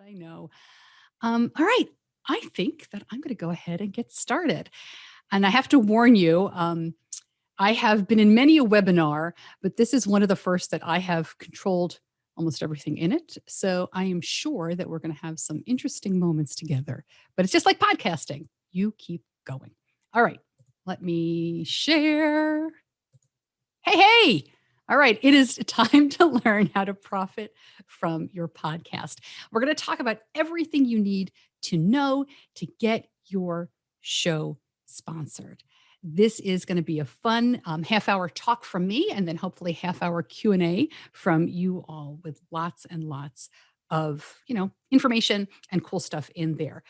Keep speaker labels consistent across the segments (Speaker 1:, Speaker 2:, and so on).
Speaker 1: I know. All right. I think that I'm going to go ahead and get started. And I have to warn you, I have been in many a webinar, but this is one of the first that I have controlled almost everything in it. So I am sure that we're going to have some interesting moments together. But it's just like podcasting. You keep going. All right. Let me share. Hey. All right, it is time to learn how to profit from your podcast. We're going to talk about everything you need to know to get your show sponsored. This is going to be a fun half-hour talk from me, and then hopefully half-hour Q&A from you all with lots and lots of, information and cool stuff in there.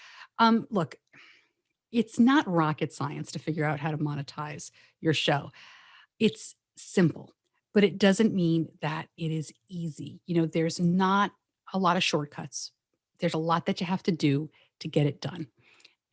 Speaker 1: Look, it's not rocket science to figure out how to monetize your show. It's simple, but it doesn't mean that it is easy. There's not a lot of shortcuts. There's a lot that you have to do to get it done.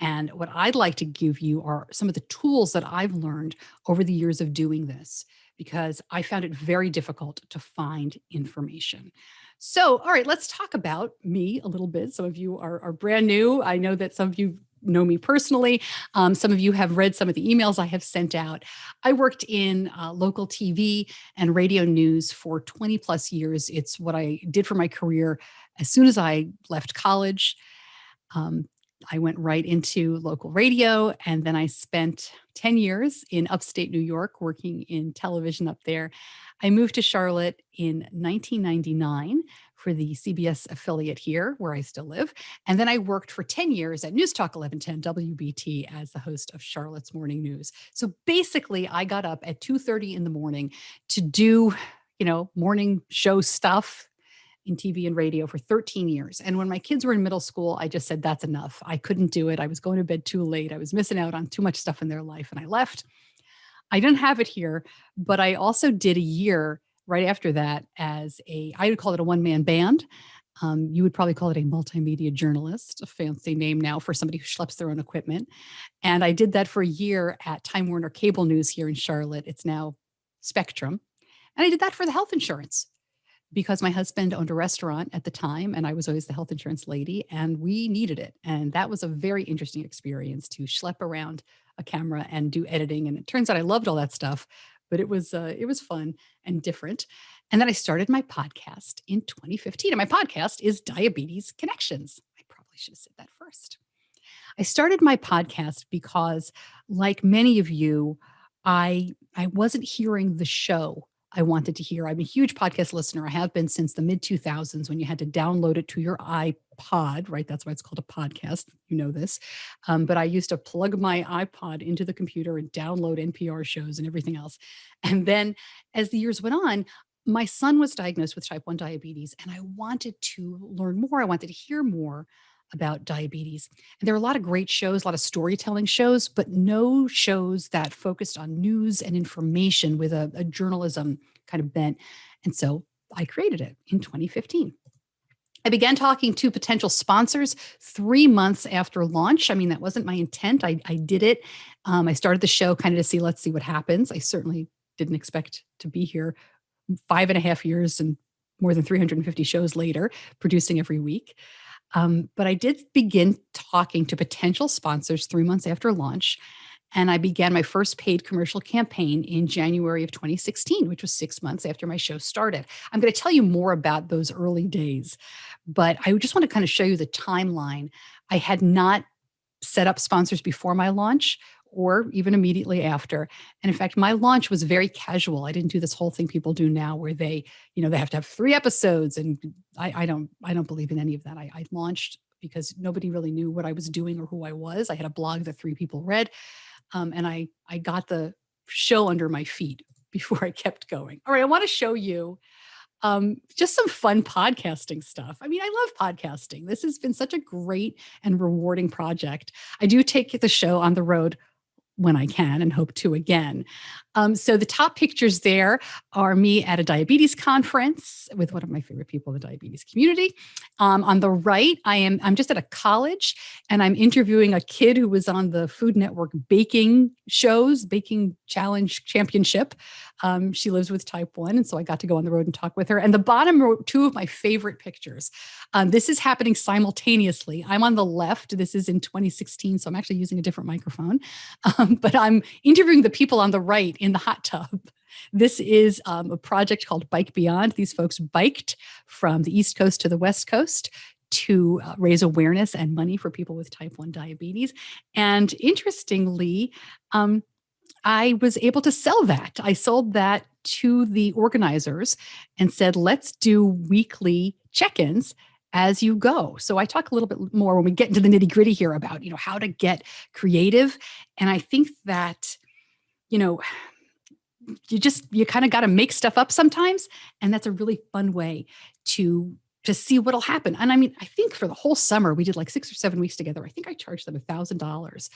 Speaker 1: And what I'd like to give you are some of the tools that I've learned over the years of doing this, because I found it very difficult to find information. So, all right, let's talk about me a little bit. Some of you are brand new. I know that some of you know me personally. Some of you have read some of the emails I have sent out. I worked in local TV and radio news for 20 plus years. It's what I did for my career. As soon as I left college, um, I went right into local radio, and then I spent 10 years in upstate New York working in television up there. I moved to Charlotte in 1999 for the CBS affiliate here, where I still live. And then I worked for 10 years at News Talk 1110 WBT as the host of Charlotte's Morning News. So basically, I got up at 2:30 in the morning to do, morning show stuff in TV and radio for 13 years. And when my kids were in middle school, I just said, that's enough. I couldn't do it. I was going to bed too late. I was missing out on too much stuff in their life, and I left. I didn't have it here, but I also did a year right after that I would call it a one-man band. You would probably call it a multimedia journalist, a fancy name now for somebody who schleps their own equipment. And I did that for a year at Time Warner Cable News here in Charlotte. It's now Spectrum. And I did that for the health insurance, because my husband owned a restaurant at the time, and I was always the health insurance lady, and we needed it. And that was a very interesting experience to schlep around a camera and do editing. And it turns out I loved all that stuff, but it was fun and different. And then I started my podcast in 2015. And my podcast is Diabetes Connections. I probably should have said that first. I started my podcast because, like many of you, I wasn't hearing the show I wanted to hear. I'm a huge podcast listener. I have been since the mid 2000s, when you had to download it to your iPod, right? That's why it's called a podcast. You know this. But I used to plug my iPod into the computer and download NPR shows and everything else. And then as the years went on, my son was diagnosed with type 1 diabetes, and I wanted to learn more. I wanted to hear more about diabetes. And there are a lot of great shows, a lot of storytelling shows, but no shows that focused on news and information with a journalism kind of bent. And so I created it in 2015. I began talking to potential sponsors 3 months after launch. I mean, that wasn't my intent. I did it. I started the show kind of to see, let's see what happens. I certainly didn't expect to be here 5.5 years and more than 350 shows later, producing every week. But I did begin talking to potential sponsors 3 months after launch. And I began my first paid commercial campaign in January of 2016, which was 6 months after my show started. I'm going to tell you more about those early days, but I just want to kind of show you the timeline. I had not set up sponsors before my launch or even immediately after. And in fact, my launch was very casual. I didn't do this whole thing people do now where they have to have 3 episodes. And I don't believe in any of that. I launched because nobody really knew what I was doing or who I was. I had a blog that 3 people read. And I got the show under my feet before I kept going. All right, I want to show you just some fun podcasting stuff. I mean, I love podcasting. This has been such a great and rewarding project. I do take the show on the road when I can and hope to again. So the top pictures there are me at a diabetes conference with one of my favorite people in the diabetes community. On the right, I'm just at a college, and I'm interviewing a kid who was on the Food Network baking challenge championship. She lives with type 1, and so I got to go on the road and talk with her. And the bottom are two of my favorite pictures. This is happening simultaneously. I'm on the left. This is in 2016, so I'm actually using a different microphone. But I'm interviewing the people on the right in the hot tub. This is a project called Bike Beyond. These folks biked from the East Coast to the West Coast to raise awareness and money for people with type 1 diabetes. And interestingly, I was able to sell that. I sold that to the organizers and said, let's do weekly check-ins as you go. So I talk a little bit more when we get into the nitty-gritty here about, how to get creative. And I think that, you kind of got to make stuff up sometimes. And that's a really fun way to see what'll happen. And I mean, I think for the whole summer, we did like 6 or 7 weeks together. I think I charged them $1,000.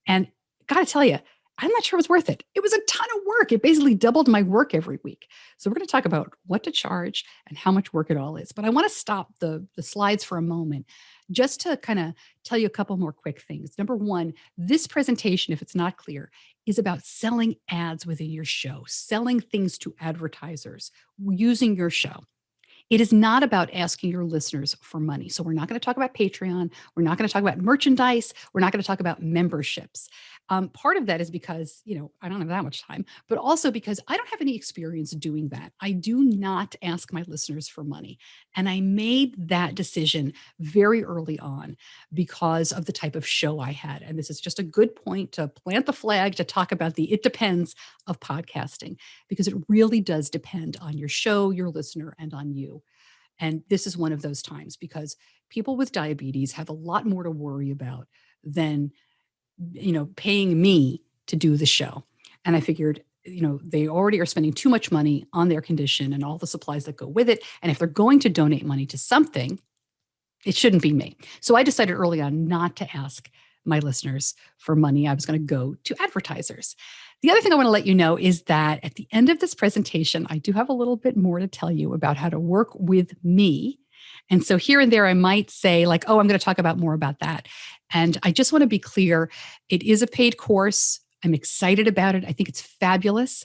Speaker 1: And got to tell you, I'm not sure it was worth it. It was a ton of work. It basically doubled my work every week. So we're going to talk about what to charge and how much work it all is. But I want to stop the slides for a moment just to kind of tell you a couple more quick things. Number one, this presentation, if it's not clear, is about selling ads within your show, selling things to advertisers using your show. It is not about asking your listeners for money. So we're not going to talk about Patreon. We're not going to talk about merchandise. We're not going to talk about memberships. Part of that is because, I don't have that much time, but also because I don't have any experience doing that. I do not ask my listeners for money. And I made that decision very early on because of the type of show I had. And this is just a good point to plant the flag to talk about the it depends of podcasting, because it really does depend on your show, your listener, and on you. And this is one of those times because people with diabetes have a lot more to worry about than, paying me to do the show. And I figured, they already are spending too much money on their condition and all the supplies that go with it. And if they're going to donate money to something, it shouldn't be me. So I decided early on not to ask my listeners for money. I was going to go to advertisers. The other thing I want to let you know is that at the end of this presentation, I do have a little bit more to tell you about how to work with me. And so here and there, I might say like, oh, I'm going to talk about more about that. And I just want to be clear, it is a paid course. I'm excited about it. I think it's fabulous.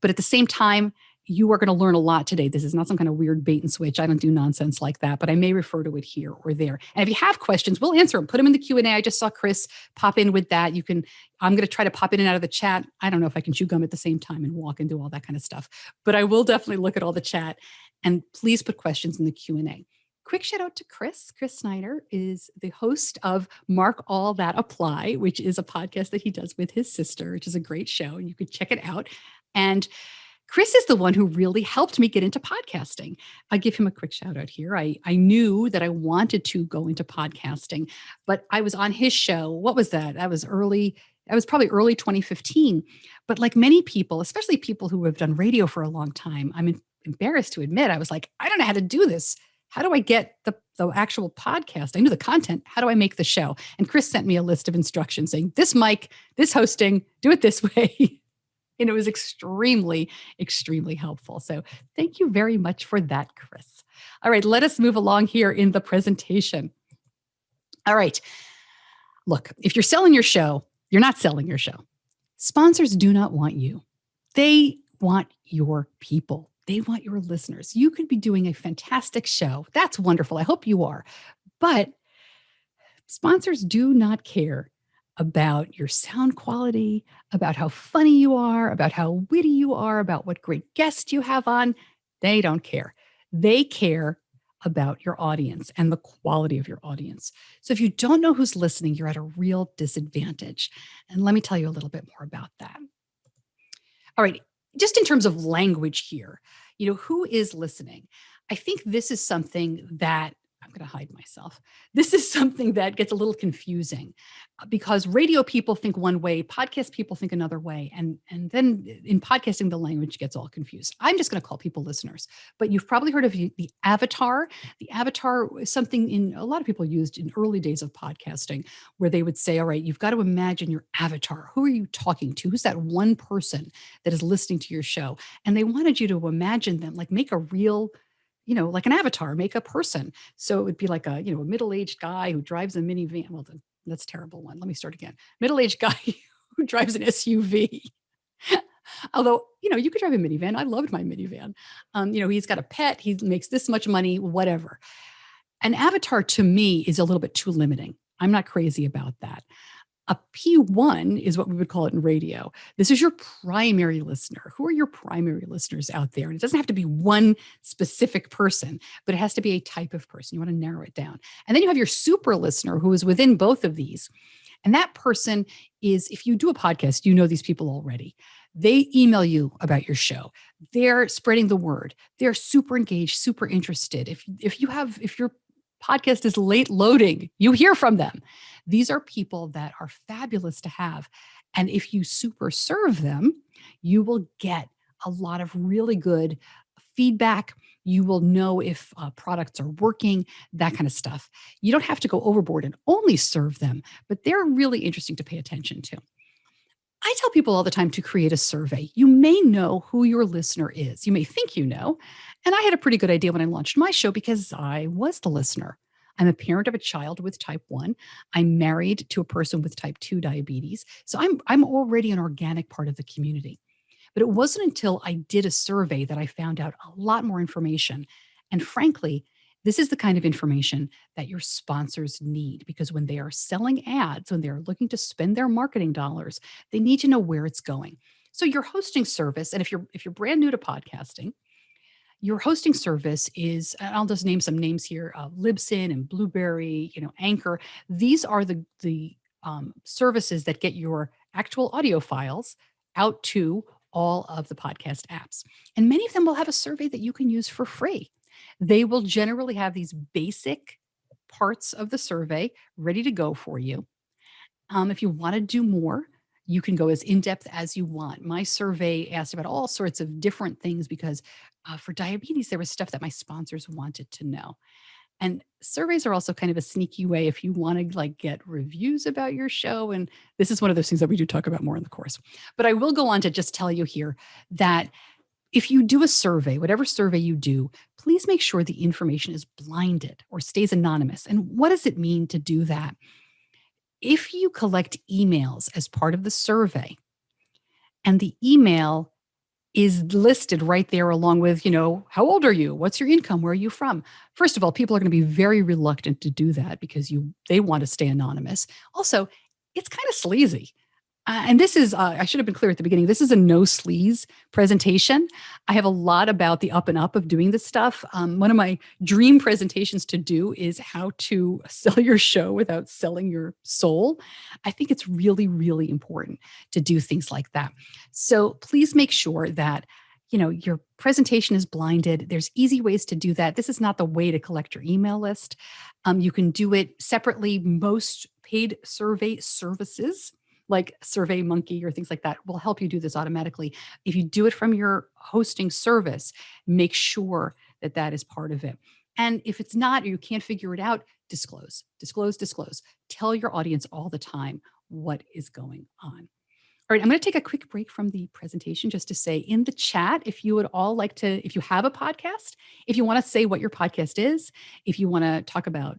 Speaker 1: But at the same time, you are going to learn a lot today. This is not some kind of weird bait and switch. I don't do nonsense like that, but I may refer to it here or there. And if you have questions, we'll answer them. Put them in the Q&A. I just saw Chris pop in with that. I'm going to try to pop in and out of the chat. I don't know if I can chew gum at the same time and walk and do all that kind of stuff, but I will definitely look at all the chat, and please put questions in the Q&A. Quick shout out to Chris. Chris Snyder is the host of Mark All That Apply, which is a podcast that he does with his sister, which is a great show, and you could check it out. And Chris is the one who really helped me get into podcasting. I give him a quick shout out here. I knew that I wanted to go into podcasting, but I was on his show. What was that? That was probably early 2015. But like many people, especially people who have done radio for a long time, I'm embarrassed to admit, I was like, I don't know how to do this. How do I get the actual podcast? I knew the content. How do I make the show? And Chris sent me a list of instructions saying, this mic, this hosting, do it this way. And it was extremely, extremely helpful. So thank you very much for that, Chris. All right, let us move along here in the presentation. All right. Look, if you're selling your show, you're not selling your show. Sponsors do not want you. They want your people. They want your listeners. You could be doing a fantastic show. That's wonderful. I hope you are. But sponsors do not care about your sound quality, about how funny you are, about how witty you are, about what great guests you have on. They don't care. They care about your audience and the quality of your audience. So if you don't know who's listening, you're at a real disadvantage. And let me tell you a little bit more about that. All right. Just in terms of language here, who is listening? I think this is something that I'm going to hide myself. This is something that gets a little confusing because radio people think one way, podcast people think another way. And then in podcasting, the language gets all confused. I'm just going to call people listeners, but you've probably heard of the avatar. The avatar is something a lot of people used in early days of podcasting where they would say, all right, you've got to imagine your avatar. Who are you talking to? Who's that one person that is listening to your show? And they wanted you to imagine them, like make a real, like an avatar, make a person. So it would be like a middle-aged guy who drives a minivan. Well, that's a terrible one. Let me start again. Middle-aged guy who drives an SUV. Although, you could drive a minivan. I loved my minivan. He's got a pet. He makes this much money, whatever. An avatar to me is a little bit too limiting. I'm not crazy about that. A P1 is what we would call it in radio. This is your primary listener. Who are your primary listeners out there? And it doesn't have to be one specific person, but it has to be a type of person. You want to narrow it down. And then you have your super listener who is within both of these. And that person is, if you do a podcast, you know these people already. They email you about your show. They're spreading the word. They're super engaged, super interested. If your podcast is late loading, you hear from them. These are people that are fabulous to have. And if you super serve them, you will get a lot of really good feedback. You will know if products are working, that kind of stuff. You don't have to go overboard and only serve them, but they're really interesting to pay attention to. I tell people all the time to create a survey. You may know who your listener is. You may think you know. And I had a pretty good idea when I launched my show because I was the listener. I'm a parent of a child with type 1. I'm married to a person with type 2 diabetes. So I'm already an organic part of the community. But it wasn't until I did a survey that I found out a lot more information. And frankly, this is the kind of information that your sponsors need because when they are selling ads, when they're looking to spend their marketing dollars, they need to know where it's going. So your hosting service, and if you're brand new to podcasting, your hosting service is, and I'll just name some names here, Libsyn and Blueberry, Anchor. These are the services that get your actual audio files out to all of the podcast apps. And many of them will have a survey that you can use for free. They will generally have these basic parts of the survey ready to go for you. If you want to do more, you can go as in-depth as you want. My survey asked about all sorts of different things because for diabetes, there was stuff that my sponsors wanted to know. And surveys are also kind of a sneaky way if you want to get reviews about your show. And this is one of those things that we do talk about more in the course. But I will go on to just tell you here that if you do a survey, whatever survey you do, please make sure the information is blinded or stays anonymous. And what does it mean to do that? If you collect emails as part of the survey and the email is listed right there along with, how old are you? What's your income? Where are you from? First of all, people are going to be very reluctant to do that because they want to stay anonymous. Also, it's kind of sleazy. And this is, I should have been clear at the beginning, this is a no sleaze presentation. I have a lot about the up and up of doing this stuff. One of my dream presentations to do is how to sell your show without selling your soul. I think it's really, really important to do things like that. So please make sure that your presentation is blinded. There's easy ways to do that. This is not the way to collect your email list. You can do it separately. Most paid survey services like SurveyMonkey or things like that will help you do this automatically. If you do it from your hosting service, make sure that that is part of it. And if it's not, or you can't figure it out, disclose. Tell your audience all the time what is going on. All right, I'm going to take a quick break from the presentation just to say in the chat, if you would all like to, if you have a podcast, if you want to say what your podcast is, if you want to talk about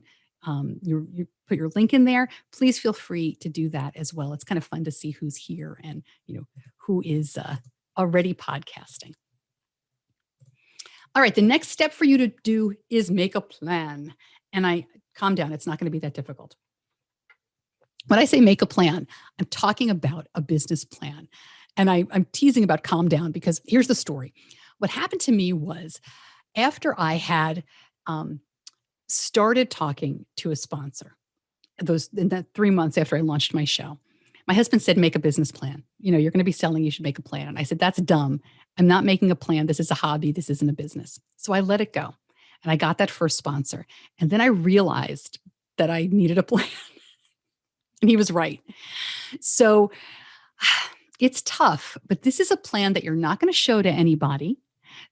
Speaker 1: you put your link in there, please feel free to do that as well. It's kind of fun to see who's here and who is already podcasting. All right, the next step for you to do is make a plan. And calm down, it's not going to be that difficult. When I say make a plan, I'm talking about a business plan. And I'm teasing about calm down because here's the story. What happened to me was after I had started talking to a sponsor, in that 3 months after I launched my show, my husband said, make a business plan. You're going to be selling, you should make a plan. And I said, that's dumb. I'm not making a plan. This is a hobby. This isn't a business. So I let it go. And I got that first sponsor. And then I realized that I needed a plan. And he was right. So it's tough, but this is a plan that you're not going to show to anybody.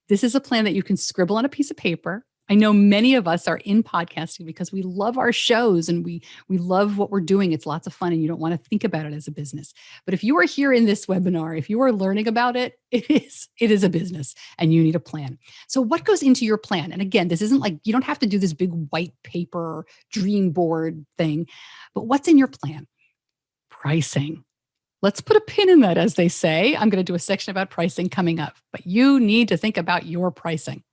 Speaker 1: This is a plan that you can scribble on a piece of paper. I know many of us are in podcasting because we love our shows and we love what we're doing. It's lots of fun and you don't want to think about it as a business. But if you are here in this webinar, if you are learning about it, it is a business and you need a plan. So what goes into your plan? And again, this isn't like you don't have to do this big white paper dream board thing, but what's in your plan? Pricing. Let's put a pin in that, as they say. I'm going to do a section about pricing coming up, but you need to think about your pricing.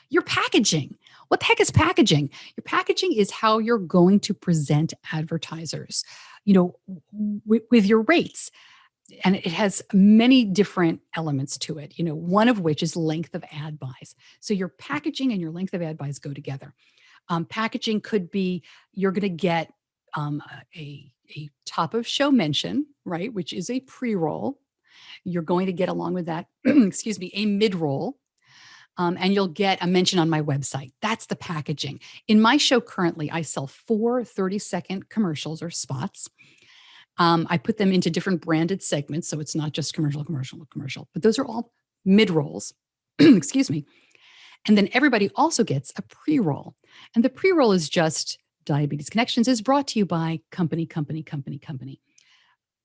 Speaker 1: Your packaging. What the heck is packaging? Your packaging is how you're going to present advertisers, with your rates. And it has many different elements to it, one of which is length of ad buys. So your packaging and your length of ad buys go together. Packaging could be you're going to get a top of show mention, right, which is a pre-roll. You're going to get along with that, excuse me, a mid-roll. And you'll get a mention on my website. That's the packaging. In my show currently, I sell 4 30-second commercials or spots. I put them into different branded segments, so it's not just commercial, but those are all mid-rolls, excuse me. And then everybody also gets a pre-roll. And the pre-roll is just Diabetes Connections is brought to you by company.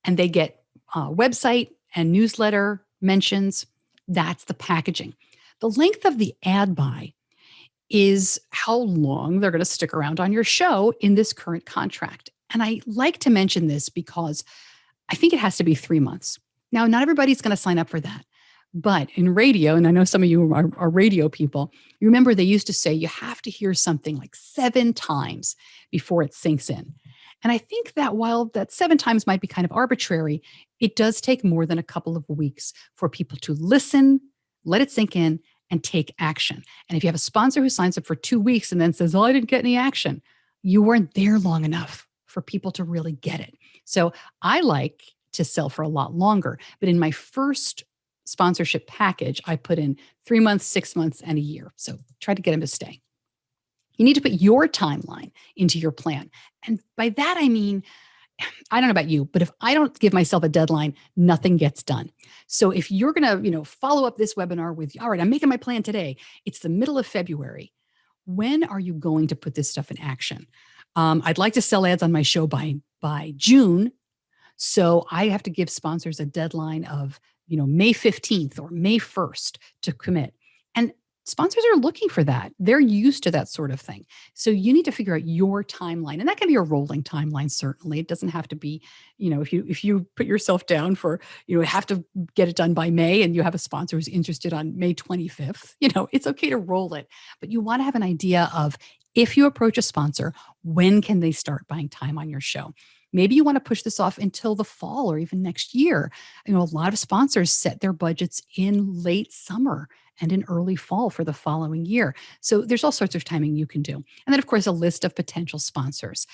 Speaker 1: And they get website and newsletter mentions. That's the packaging. The length of the ad buy is how long they're going to stick around on your show in this current contract. And I like to mention this because I think it has to be 3 months. Now, not everybody's going to sign up for that. But in radio, and I know some of you are radio people, you remember they used to say you have to hear something like 7 times before it sinks in. And I think that while that 7 times might be kind of arbitrary, it does take more than a couple of weeks for people to listen, let it sink in, and take action. And if you have a sponsor who signs up for 2 weeks and then says, oh, I didn't get any action, you weren't there long enough for people to really get it. So I like to sell for a lot longer. But in my first sponsorship package, I put in 3 months, 6 months, and a year. So try to get them to stay. You need to put your timeline into your plan. And by that, I mean, I don't know about you, but if I don't give myself a deadline, nothing gets done. So if you're going to, follow up this webinar with, all right, I'm making my plan today. It's the middle of February. When are you going to put this stuff in action? I'd like to sell ads on my show by June. So I have to give sponsors a deadline of, May 15th or May 1st to commit. And sponsors are looking for that. They're used to that sort of thing. So you need to figure out your timeline. And that can be a rolling timeline, certainly. It doesn't have to be, if you put yourself down for, have to get it done by May and you have a sponsor who's interested on May 25th, it's okay to roll it. But you want to have an idea of if you approach a sponsor, when can they start buying time on your show? Maybe you want to push this off until the fall or even next year. A lot of sponsors set their budgets in late summer and in early fall for the following year. So there's all sorts of timing you can do. And then, of course, a list of potential sponsors.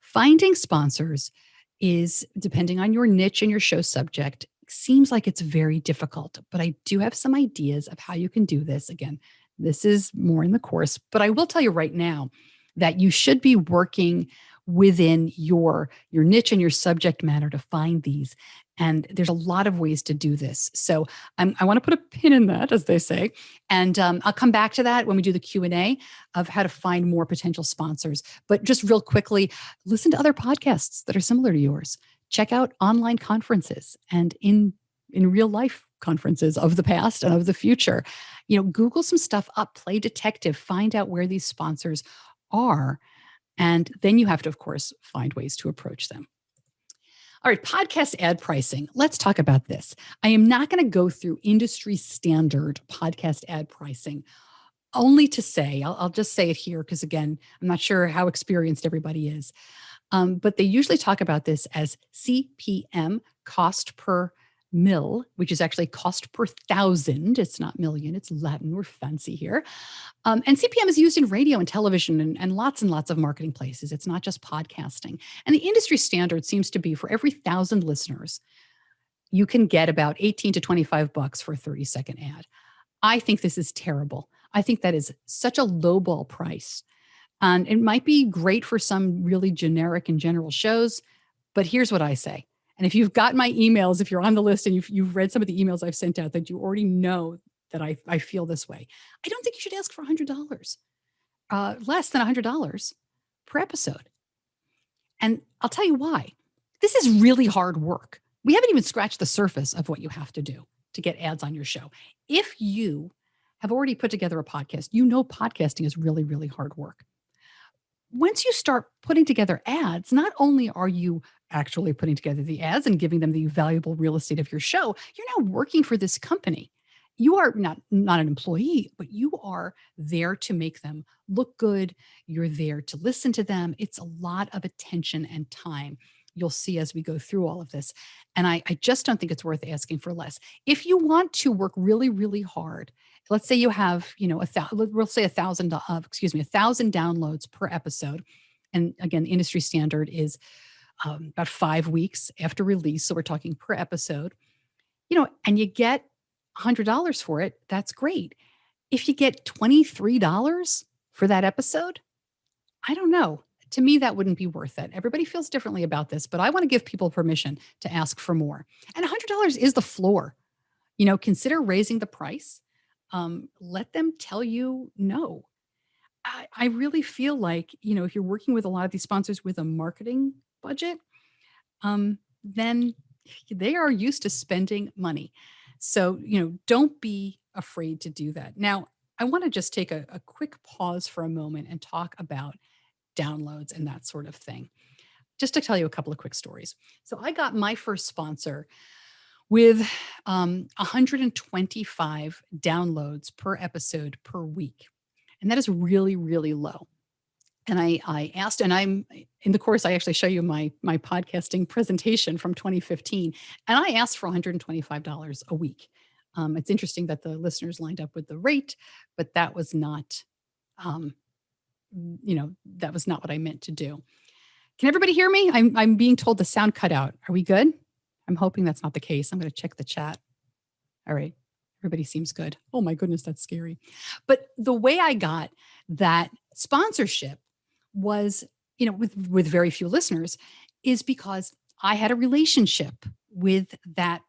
Speaker 1: Finding sponsors is, depending on your niche and your show subject, seems like it's very difficult. But I do have some ideas of how you can do this. Again, this is more in the course, but I will tell you right now that you should be working within your niche and your subject matter to find these. And there's a lot of ways to do this. So I want to put a pin in that, as they say. And I'll come back to that when we do the Q&A of how to find more potential sponsors. But just real quickly, listen to other podcasts that are similar to yours. Check out online conferences and in real life conferences of the past and of the future. Google some stuff up, play detective, find out where these sponsors are. And then you have to, of course, find ways to approach them. All right, podcast ad pricing. Let's talk about this. I am not going to go through industry standard podcast ad pricing, only to say, I'll just say it here because, again, I'm not sure how experienced everybody is. But they usually talk about this as CPM, cost per mil, which is actually cost per thousand. It's not million, it's Latin. We're fancy here. And CPM is used in radio and television and lots of marketing places. It's not just podcasting. And the industry standard seems to be for every 1,000 listeners, you can get about $18 to $25 for a 30-second ad. I think this is terrible. I think that is such a lowball price. And it might be great for some really generic and general shows, but here's what I say. And if you've got my emails, if you're on the list and you've read some of the emails I've sent out, that you already know that I feel this way. I don't think you should ask for $100, less than $100 per episode. And I'll tell you why. This is really hard work. We haven't even scratched the surface of what you have to do to get ads on your show. If you have already put together a podcast, you know podcasting is really, really hard work. Once you start putting together ads, not only are you actually putting together the ads and giving them the valuable real estate of your show, you're now working for this company. You are not an employee, but you are there to make them look good. You're there to listen to them. It's a lot of attention and time. You'll see as we go through all of this. And I just don't think it's worth asking for less. If you want to work really, really hard, let's say you have, we'll say 1,000 downloads per episode. And again, the industry standard is about 5 weeks after release. So we're talking per episode, and you get $100 for it. That's great. If you get $23 for that episode, I don't know. To me, that wouldn't be worth it. Everybody feels differently about this, but I want to give people permission to ask for more. And $100 is the floor. Consider raising the price. Let them tell you no. I really feel like, if you're working with a lot of these sponsors with a marketing budget, then they are used to spending money. So, don't be afraid to do that. Now, I want to just take a quick pause for a moment and talk about downloads and that sort of thing. Just to tell you a couple of quick stories. So I got my first sponsor with 125 downloads per episode per week. And that is really, really low. And I asked, and I'm in the course, I actually show you my podcasting presentation from 2015. And I asked for $125 a week. It's interesting that the listeners lined up with the rate, but that was not, that was not what I meant to do. Can everybody hear me? I'm being told the sound cut out. Are we good? I'm hoping that's not the case. I'm going to check the chat. All right. Everybody seems good. Oh my goodness, that's scary. But the way I got that sponsorship was, with very few listeners, is because I had a relationship with that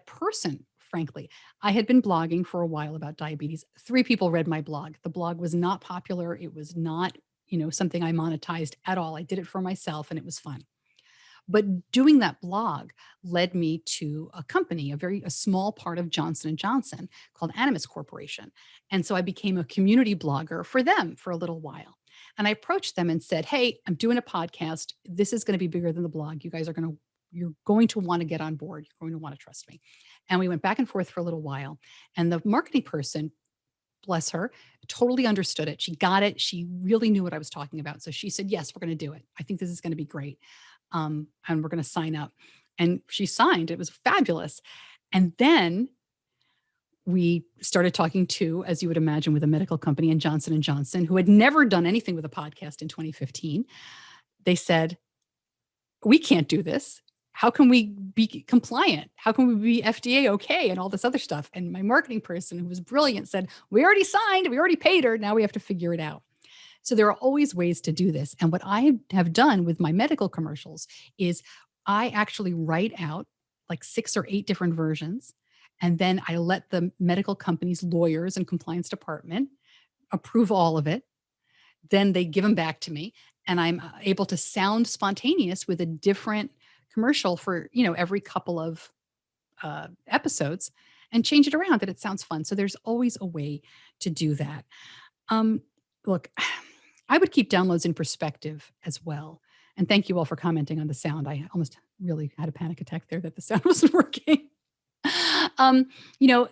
Speaker 1: person. Frankly, I had been blogging for a while about diabetes. 3 people read my blog. The blog was not popular. It was not, something I monetized at all. I did it for myself and it was fun. But doing that blog led me to a company, a small part of Johnson & Johnson called Animas Corporation. And so I became a community blogger for them for a little while. And I approached them and said, hey, I'm doing a podcast. This is going to be bigger than the blog. You're going to want to get on board. You're going to want to trust me. And we went back and forth for a little while. And the marketing person, bless her, totally understood it. She got it. She really knew what I was talking about. So she said, yes, we're going to do it. I think this is going to be great. And we're going to sign up. And she signed. It was fabulous. And then we started talking to, as you would imagine, with a medical company in Johnson & Johnson, who had never done anything with a podcast in 2015. They said, we can't do this. How can we be compliant? How can we be FDA okay and all this other stuff? And my marketing person, who was brilliant, said, we already signed, we already paid her. Now we have to figure it out. So there are always ways to do this. And what I have done with my medical commercials is I actually write out like 6 or 8 different versions. And then I let the medical company's lawyers and compliance department approve all of it. Then they give them back to me. And I'm able to sound spontaneous with a different commercial for, every couple of episodes and change it around that it sounds fun. So there's always a way to do that. Look, I would keep downloads in perspective as well. And thank you all for commenting on the sound. I almost really had a panic attack there that the sound wasn't working.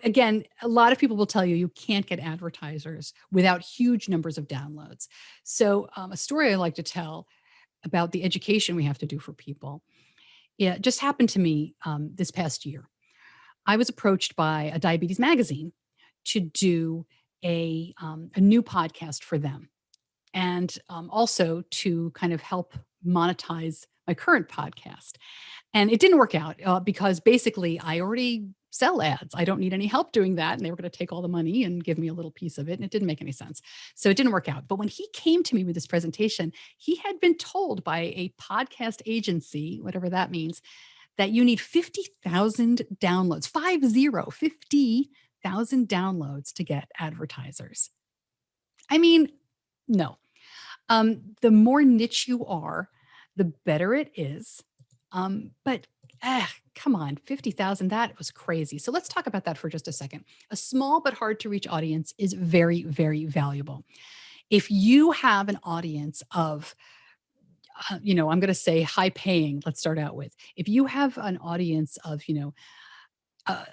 Speaker 1: Again, a lot of people will tell you can't get advertisers without huge numbers of downloads. So a story I like to tell about the education we have to do for people. It just happened to me this past year. I was approached by a diabetes magazine to do a new podcast for them. And also to kind of help monetize my current podcast. And it didn't work out because basically I already sell ads. I don't need any help doing that. And they were going to take all the money and give me a little piece of it. And it didn't make any sense. So it didn't work out. But when he came to me with this presentation, he had been told by a podcast agency, whatever that means, that you need 50,000 downloads, 50,000 downloads to get advertisers. I mean, no. The more niche you are, the better it is. But come on, 50,000, that was crazy. So let's talk about that for just a second. A small but hard to reach audience is very, very valuable. If you have an audience of, I'm going to say high paying, let's start out with. If you have an audience of,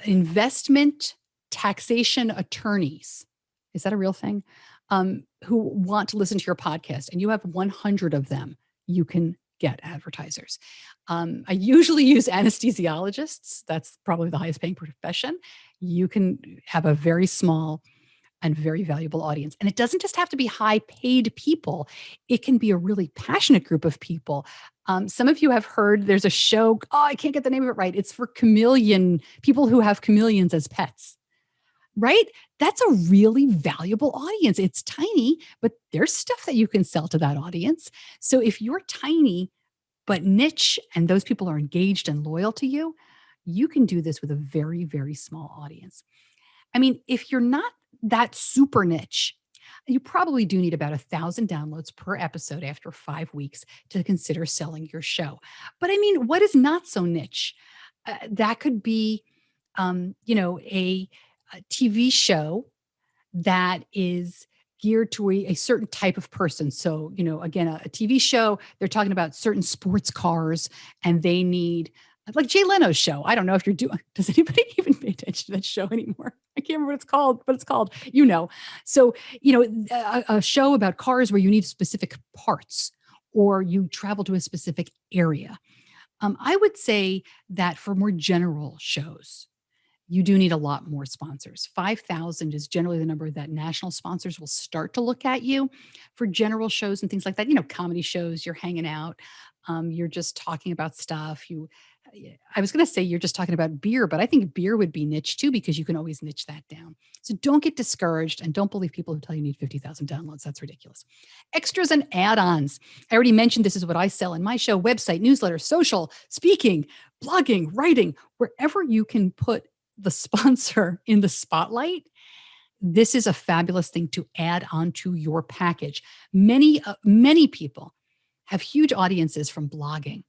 Speaker 1: investment taxation attorneys, is that a real thing? Who want to listen to your podcast, and you have 100 of them, you can get advertisers. I usually use anesthesiologists. That's probably the highest paying profession. You can have a very small and very valuable audience. And it doesn't just have to be high paid people. It can be a really passionate group of people. Some of you have heard there's a show, I can't get the name of it right. It's for people who have chameleons as pets, right? That's a really valuable audience. It's tiny, but there's stuff that you can sell to that audience. So if you're tiny, but niche, and those people are engaged and loyal to you, you can do this with a very, very small audience. I mean, if you're not that super niche, you probably do need about 1,000 downloads per episode after 5 weeks to consider selling your show. But I mean, what is not so niche? That could be, a TV show that is geared to a certain type of person. So, again, a TV show, they're talking about certain sports cars, and they need, like Jay Leno's show. I don't know if you're doing, does anybody even pay attention to that show anymore? I can't remember what it's called, but it's called, So, a show about cars where you need specific parts or you travel to a specific area. I would say that for more general shows, you do need a lot more sponsors. 5,000 is generally the number that national sponsors will start to look at you for general shows and things like that. Comedy shows, you're hanging out, you're just talking about stuff. I was going to say you're just talking about beer, but I think beer would be niche too, because you can always niche that down. So don't get discouraged, and don't believe people who tell you need 50,000 downloads. That's ridiculous. Extras and add-ons. I already mentioned this is what I sell in my show: website, newsletter, social, speaking, blogging, writing, wherever you can put the sponsor in the spotlight. This is a fabulous thing to add onto your package. Many people have huge audiences from blogging,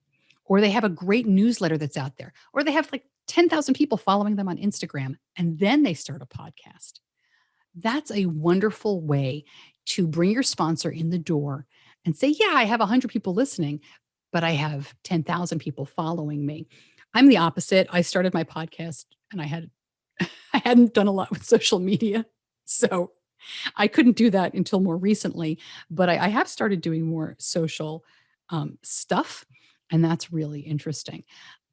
Speaker 1: or they have a great newsletter that's out there, or they have like 10,000 people following them on Instagram, and then they start a podcast. That's a wonderful way to bring your sponsor in the door and say, yeah, I have 100 people listening, but I have 10,000 people following me. I'm the opposite. I started my podcast and I hadn't done a lot with social media. So I couldn't do that until more recently, but I have started doing more social stuff, and that's really interesting.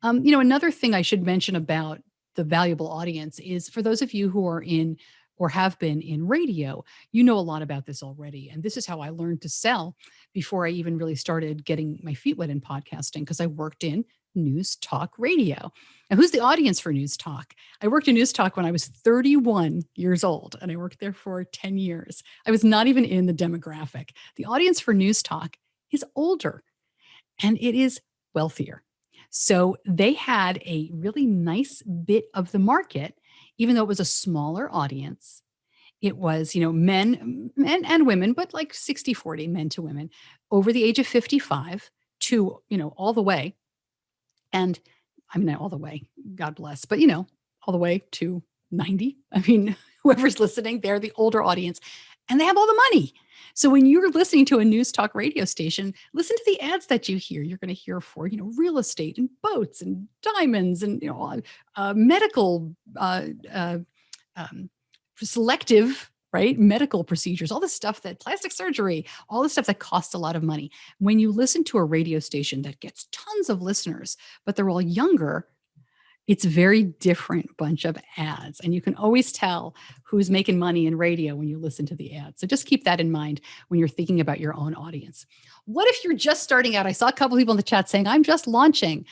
Speaker 1: Another thing I should mention about the valuable audience is, for those of you who are in or have been in radio, you know a lot about this already. And this is how I learned to sell before I even really started getting my feet wet in podcasting, because I worked in news talk radio. And who's the audience for news talk? I worked in news talk when I was 31 years old, and I worked there for 10 years. I was not even in the demographic. The audience for news talk is older, and it is wealthier. So they had a really nice bit of the market, even though it was a smaller audience. It was, men and women, but like 60-40 men to women over the age of 55 to, all the way. And I mean, not all the way, God bless, but all the way to 90. I mean, whoever's listening, they're the older audience, and they have all the money. So when you're listening to a news talk radio station, listen to the ads that you hear. You're going to hear for, real estate and boats and diamonds and, medical, selective, right? Medical procedures, all the stuff that plastic surgery, all the stuff that costs a lot of money. When you listen to a radio station that gets tons of listeners, but they're all younger, it's a very different bunch of ads. And you can always tell who's making money in radio when you listen to the ads. So just keep that in mind when you're thinking about your own audience. What if you're just starting out? I saw a couple people in the chat saying, I'm just launching.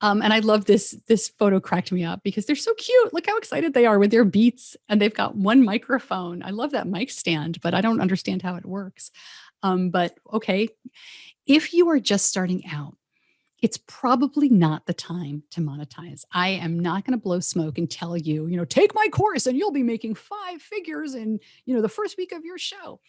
Speaker 1: And I love this photo cracked me up because they're so cute. Look how excited they are with their Beats, and they've got one microphone. I love that mic stand, but I don't understand how it works. But okay, if you are just starting out, it's probably not the time to monetize. I am not going to blow smoke and tell you, take my course and you'll be making 5 figures in, the first week of your show,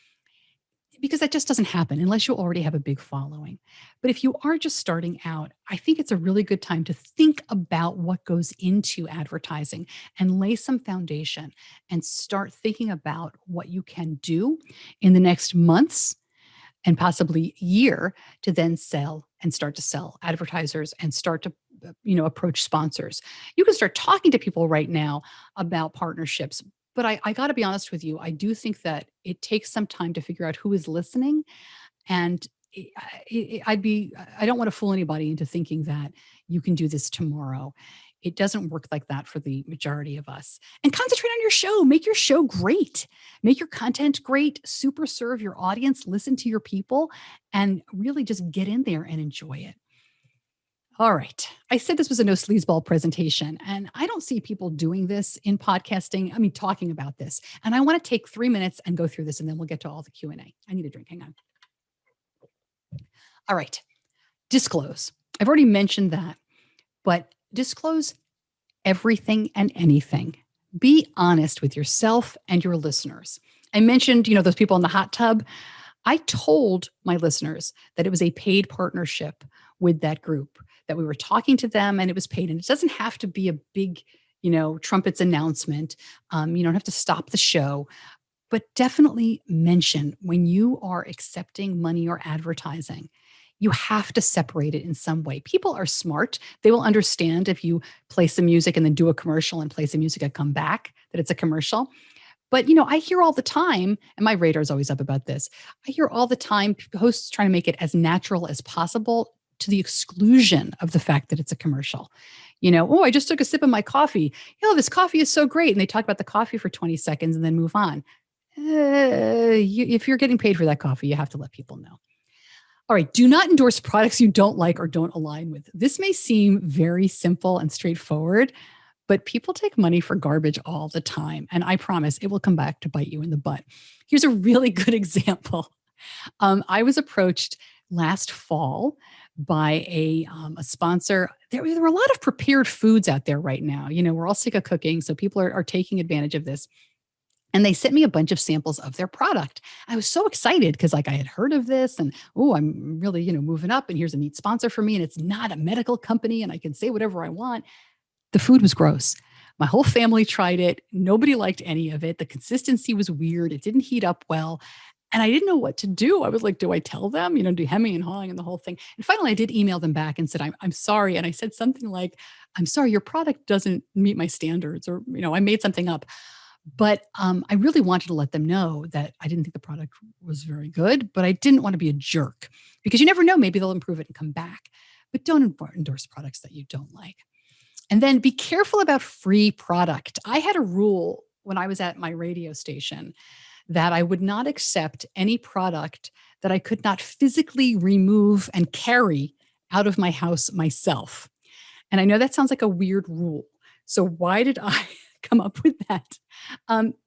Speaker 1: because that just doesn't happen unless you already have a big following. But if you are just starting out, I think it's a really good time to think about what goes into advertising and lay some foundation and start thinking about what you can do in the next months and possibly year to then sell and start to sell advertisers and start to approach sponsors. You can start talking to people right now about partnerships, but I got to be honest with you, I do think that it takes some time to figure out who is listening. And I don't want to fool anybody into thinking that you can do this tomorrow. It doesn't work like that for the majority of us. And concentrate on your show. Make your show great. Make your content great. Super serve your audience. Listen to your people and really just get in there and enjoy it. All right. I said this was a no sleazeball presentation, and I don't see people doing this in podcasting. I mean, talking about this. And I want to take 3 minutes and go through this, and then we'll get to all the Q&A. I need a drink. Hang on. All right. Disclose. I've already mentioned that, but disclose everything and anything. Be honest with yourself and your listeners. I mentioned, those people in the hot tub. I told my listeners that it was a paid partnership with that group, that we were talking to them and it was paid. And it doesn't have to be a big, trumpets announcement. You don't have to stop the show, but definitely mention when you are accepting money or advertising, you have to separate it in some way. People are smart. They will understand if you play some music and then do a commercial and play some music and come back, that it's a commercial. But, I hear all the time, and my radar's always up about this. I hear all the time hosts trying to make it as natural as possible to the exclusion of the fact that it's a commercial. Oh, I just took a sip of my coffee. This coffee is so great. And they talk about the coffee for 20 seconds and then move on. If you're getting paid for that coffee, you have to let people know. All right. Do not endorse products you don't like or don't align with. This may seem very simple and straightforward, but people take money for garbage all the time. And I promise it will come back to bite you in the butt. Here's a really good example. I was approached last fall by a sponsor. There were a lot of prepared foods out there right now. We're all sick of cooking, so people are taking advantage of this. And they sent me a bunch of samples of their product. I was so excited because I had heard of this and, I'm really, moving up and here's a neat sponsor for me. And it's not a medical company and I can say whatever I want. The food was gross. My whole family tried it. Nobody liked any of it. The consistency was weird. It didn't heat up well. And I didn't know what to do. I was like, do I tell them, do hemming and hawing and the whole thing? And finally I did email them back and said, I'm sorry. And I said something like, I'm sorry, your product doesn't meet my standards, or, I made something up. But I really wanted to let them know that I didn't think the product was very good, but I didn't want to be a jerk because you never know, maybe they'll improve it and come back. But don't endorse products that you don't like. And then be careful about free product. I had a rule when I was at my radio station that I would not accept any product that I could not physically remove and carry out of my house myself. And I know that sounds like a weird rule. So why did I come up with that?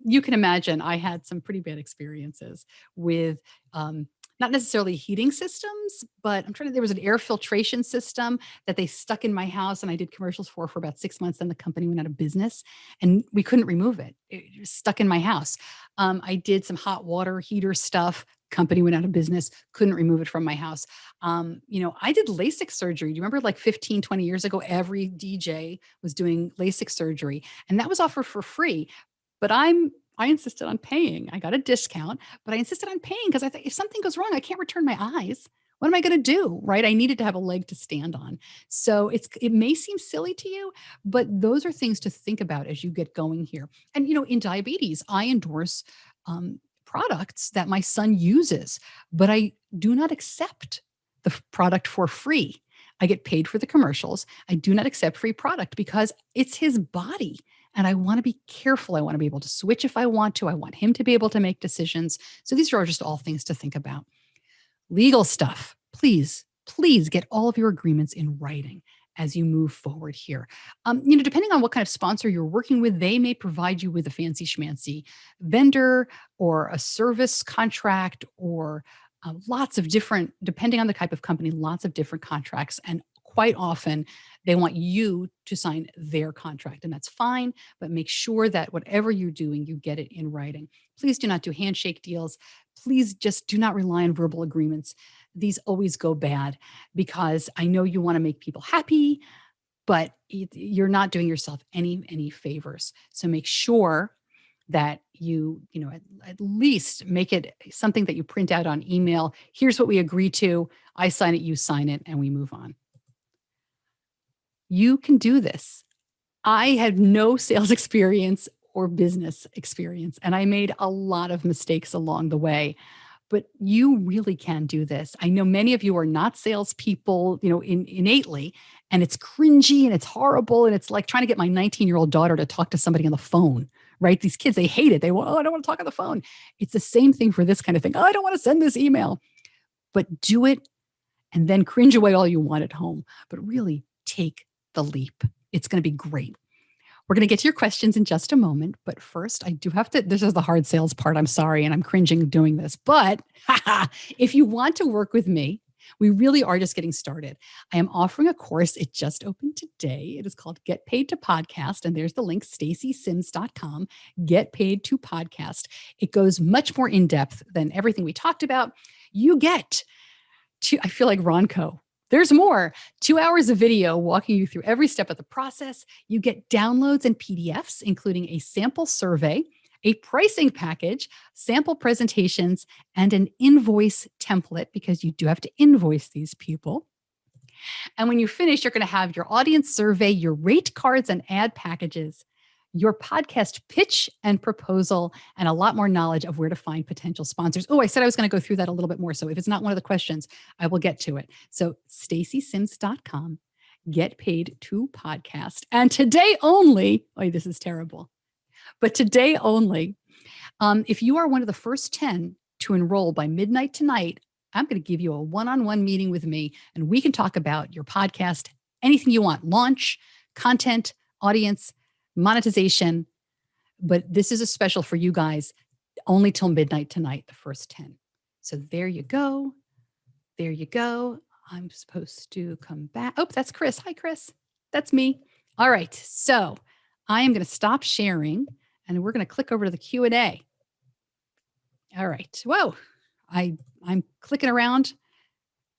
Speaker 1: You can imagine I had some pretty bad experiences with not necessarily heating systems, but there was an air filtration system that they stuck in my house and I did commercials for about 6 months. Then the company went out of business and we couldn't remove it. It was stuck in my house. I did some hot water heater stuff. Company went out of business, couldn't remove it from my house. I did LASIK surgery. Do you remember like 15, 20 years ago, every DJ was doing LASIK surgery and that was offered for free. But I insisted on paying. I got a discount, but I insisted on paying because I thought if something goes wrong, I can't return my eyes. What am I going to do? Right? I needed to have a leg to stand on. So it may seem silly to you, but those are things to think about as you get going here. And, in diabetes, I endorse products that my son uses, but I do not accept the product for free. I get paid for the commercials. I do not accept free product because it's his body. And I want to be careful. I want to be able to switch if I want to. I want him to be able to make decisions. So these are just all things to think about. Legal stuff. Please get all of your agreements in writing. as you move forward here. Depending on what kind of sponsor you're working with, they may provide you with a fancy schmancy vendor or a service contract or lots of different, depending on the type of company, lots of different contracts. And quite often they want you to sign their contract, and that's fine, but make sure that whatever you're doing, you get it in writing. Please do not do handshake deals. Please just do not rely on verbal agreements. These always go bad because I know you want to make people happy, but you're not doing yourself any favors. So make sure that you at least make it something that you print out on email. Here's what we agree to. I sign it, you sign it, and we move on. You can do this. I had no sales experience or business experience, and I made a lot of mistakes along the way. But you really can do this. I know many of you are not salespeople, innately, and it's cringy and it's horrible. And it's like trying to get my 19-year-old daughter to talk to somebody on the phone, right? These kids, they hate it. They want, oh, I don't want to talk on the phone. It's the same thing for this kind of thing. Oh, I don't want to send this email. But do it and then cringe away all you want at home. But really take the leap. It's going to be great. We're going to get to your questions in just a moment. But first, I do have to, this is the hard sales part. I'm sorry. And I'm cringing doing this. But if you want to work with me, we really are just getting started. I am offering a course. It just opened today. It is called Get Paid to Podcast. And there's the link, staceysims.com, Get Paid to Podcast. It goes much more in depth than everything we talked about. You get to, I feel like Ronco. There's more. 2 hours of video walking you through every step of the process. You get downloads and PDFs, including a sample survey, a pricing package, sample presentations, and an invoice template, because you do have to invoice these people. And when you finish, you're going to have your audience survey, your rate cards and ad packages, your podcast pitch and proposal, and a lot more knowledge of where to find potential sponsors. Oh, I said I was going to go through that a little bit more. So if it's not one of the questions, I will get to it. So staceysims.com, Get Paid to Podcast. And today only, oh, this is terrible, but today only, if you are one of the first 10 to enroll by midnight tonight, I'm going to give you a one-on-one meeting with me, and we can talk about your podcast, anything you want, launch, content, audience, monetization. But this is a special for you guys, only till midnight tonight, the first 10. So there you go. There you go. I'm supposed to come back. Oh, that's Chris. Hi, Chris. That's me. All right. So I am going to stop sharing and we're going to click over to the Q&A. All right. Whoa. I'm clicking around.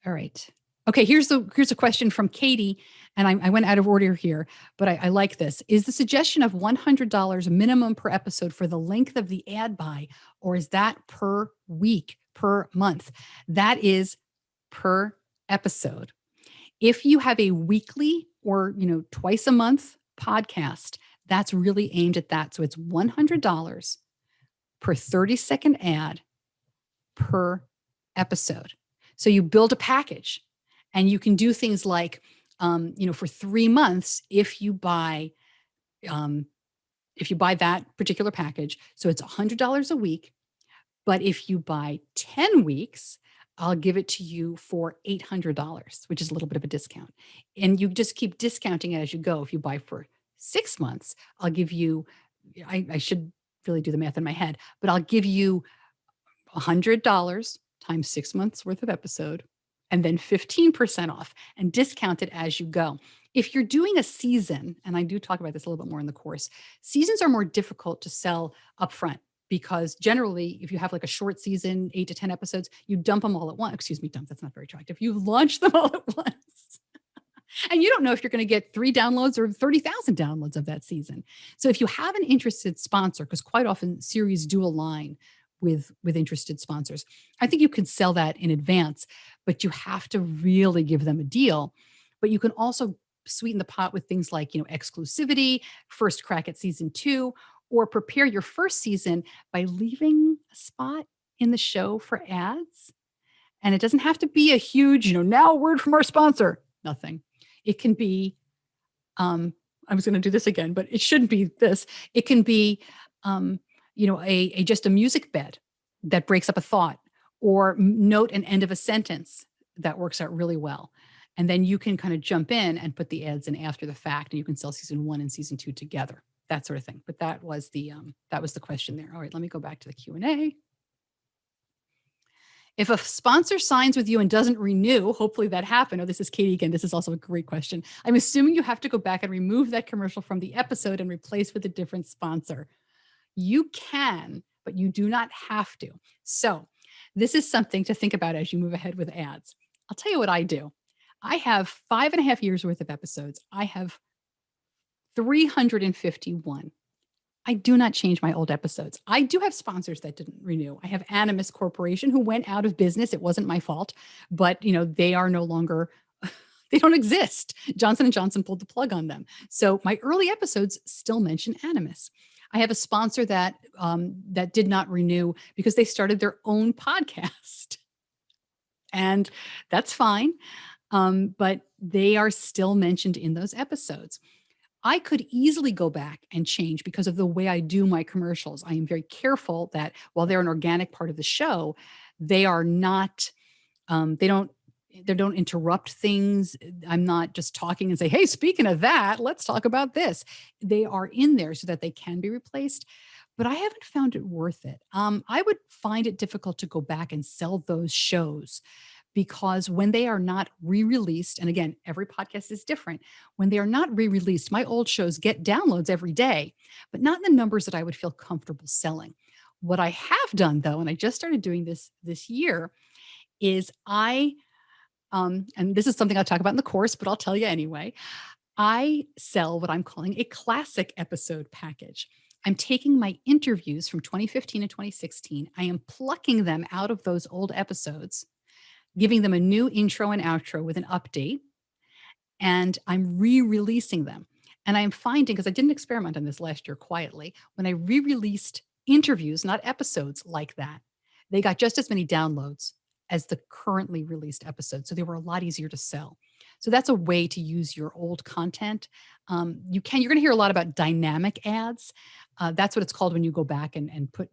Speaker 1: All right. Okay, here's a question from Katie, and I went out of order here, but I like this. Is the suggestion of $100 minimum per episode for the length of the ad buy, or is that per week, per month? That is per episode. If you have a weekly or twice a month podcast, that's really aimed at that. So it's $100 per 30-second ad per episode. So you build a package. And you can do things like, for 3 months, if you buy that particular package, so it's $100 a week. But if you buy 10 weeks, I'll give it to you for $800, which is a little bit of a discount. And you just keep discounting it as you go. If you buy for 6 months, I'll give you, I should really do the math in my head, but I'll give you $100 times 6 months worth of episode, and then 15% off, and discount it as you go. If you're doing a season, and I do talk about this a little bit more in the course, seasons are more difficult to sell upfront because generally, if you have like a short season, 8 to 10 episodes, you dump them all at once. Excuse me, dump, that's not very attractive. You launch them all at once. And you don't know if you're going to get 3 downloads or 30,000 downloads of that season. So if you have an interested sponsor, because quite often series do align with interested sponsors, I think you can sell that in advance, but you have to really give them a deal. But you can also sweeten the pot with things like, exclusivity, first crack at season 2, or prepare your first season by leaving a spot in the show for ads. And it doesn't have to be a huge, now a word from our sponsor, nothing. It can be, I was going to do this again, but it shouldn't be this. It can be, just a music bed that breaks up a thought, or note an end of a sentence that works out really well. And then you can kind of jump in and put the ads in after the fact, and you can sell season 1 and season 2 together, that sort of thing. But that was the question there. All right, let me go back to the Q&A. If a sponsor signs with you and doesn't renew, hopefully that happened. Oh, this is Katie again. This is also a great question. I'm assuming you have to go back and remove that commercial from the episode and replace with a different sponsor. You can, but you do not have to. So this is something to think about as you move ahead with ads. I'll tell you what I do. I have 5.5 years worth of episodes. I have 351. I do not change my old episodes. I do have sponsors that didn't renew. I have Animus Corporation who went out of business. It wasn't my fault, but they are no longer, they don't exist. Johnson & Johnson pulled the plug on them. So my early episodes still mention Animus. I have a sponsor that did not renew because they started their own podcast. And that's fine. But they are still mentioned in those episodes. I could easily go back and change because of the way I do my commercials. I am very careful that while they're an organic part of the show, they are not, they don't interrupt things. I'm not just talking and say, hey, speaking of that, let's talk about this. They are in there so that they can be replaced, but I haven't found it worth it. I would find it difficult to go back and sell those shows because when they are not re-released, and again, every podcast is different, when they are not re-released, my old shows get downloads every day, but not in the numbers that I would feel comfortable selling. What I have done though, and I just started doing this year, is and this is something I'll talk about in the course, but I'll tell you anyway, I sell what I'm calling a classic episode package. I'm taking my interviews from 2015 and 2016. I am plucking them out of those old episodes, giving them a new intro and outro with an update, and I'm re-releasing them. And I'm finding, because I didn't experiment on this last year quietly, when I re-released interviews, not episodes like that, they got just as many downloads as the currently released episodes. So they were a lot easier to sell. So that's a way to use your old content. You're going to hear a lot about dynamic ads. That's what it's called when you go back and put,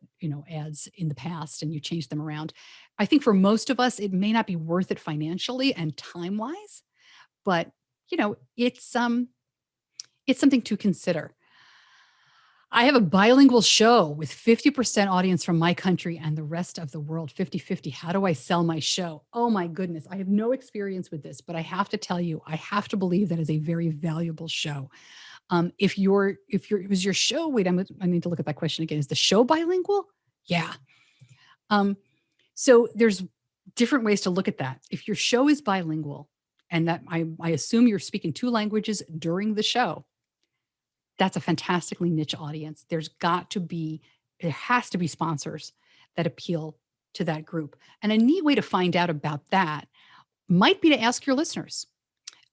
Speaker 1: ads in the past and you change them around. I think for most of us, it may not be worth it financially and time-wise, but it's something to consider. I have a bilingual show with 50% audience from my country and the rest of the world, 50-50. How do I sell my show? Oh my goodness. I have no experience with this, but I have to tell you, I have to believe that is a very valuable show. If it was your show, wait, I need to look at that question again. Is the show bilingual? Yeah. So there's different ways to look at that. If your show is bilingual, and that I assume you're speaking 2 languages during the show, that's a fantastically niche audience. There has to be sponsors that appeal to that group. And a neat way to find out about that might be to ask your listeners.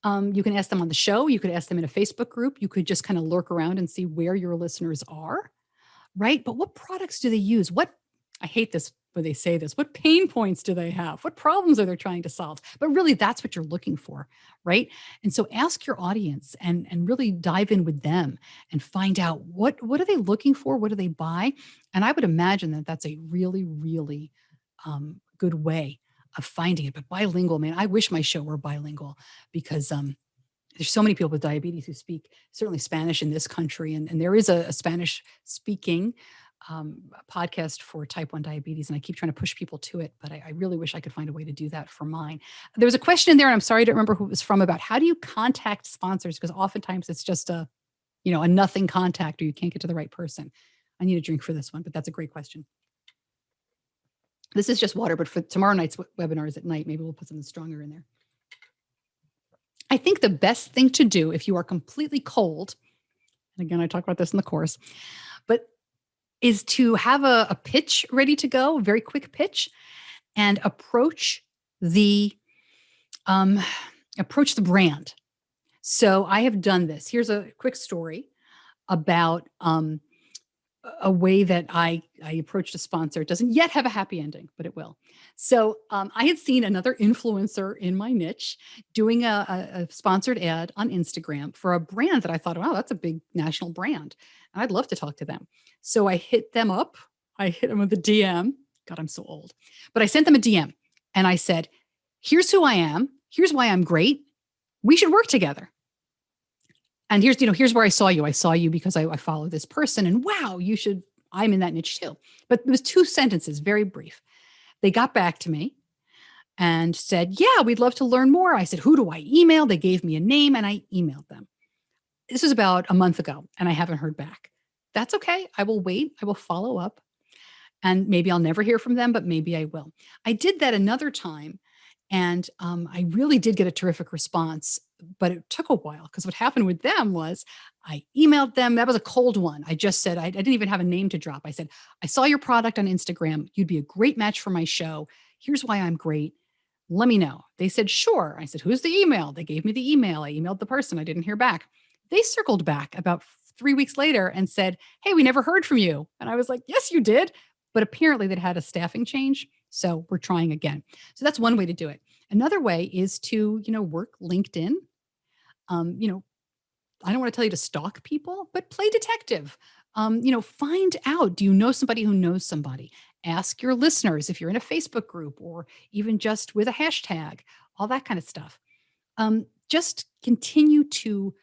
Speaker 1: You can ask them on the show. You could ask them in a Facebook group. You could just kind of lurk around and see where your listeners are, right? But what products do they use? I hate this when they say this, what pain points do they have? What problems are they trying to solve? But really, that's what you're looking for, right? And so ask your audience and really dive in with them and find out what are they looking for? What do they buy? And I would imagine that that's a really, really good way of finding it. But bilingual, man, I wish my show were bilingual because there's so many people with diabetes who speak certainly Spanish in this country. And there is a Spanish speaking podcast for type 1 diabetes. And I keep trying to push people to it, but I really wish I could find a way to do that for mine. There was a question in there, and I'm sorry I don't remember who it was from, about how do you contact sponsors? Because oftentimes it's just a nothing contact, or you can't get to the right person. I need a drink for this one, but that's a great question. This is just water, but for tomorrow night's webinar is at night. Maybe we'll put something stronger in there. I think the best thing to do if you are completely cold, and again, I talk about this in the course, but is to have a pitch ready to go, a very quick pitch, and approach the brand. So I have done this. Here's a quick story about a way that I approached a sponsor. It doesn't yet have a happy ending, but it will. So I had seen another influencer in my niche doing a sponsored ad on Instagram for a brand that I thought, wow, that's a big national brand. And I'd love to talk to them. So I hit them up. I hit them with a DM. God, I'm so old. But I sent them a DM and I said, here's who I am. Here's why I'm great. We should work together. And here's where I saw you. I saw you because I follow this person, and wow, I'm in that niche too. But it was 2 sentences, very brief. They got back to me and said, yeah, we'd love to learn more. I said, who do I email? They gave me a name and I emailed them. This was about a month ago and I haven't heard back. That's okay. I will wait. I will follow up and maybe I'll never hear from them, but maybe I will. I did that another time and I really did get a terrific response, but it took a while because what happened with them was I emailed them. That was a cold one. I just said, I didn't even have a name to drop. I said, I saw your product on Instagram. You'd be a great match for my show. Here's why I'm great. Let me know. They said, sure. I said, who's the email? They gave me the email. I emailed the person. I didn't hear back. They circled back about 3 weeks later and said, hey, we never heard from you. And I was like, yes, you did. But apparently they'd had a staffing change. So we're trying again. So that's one way to do it. Another way is to, work LinkedIn. I don't want to tell you to stalk people, but play detective. Find out, do you know somebody who knows somebody? Ask your listeners if you're in a Facebook group or even just with a hashtag, all that kind of stuff. Just continue to,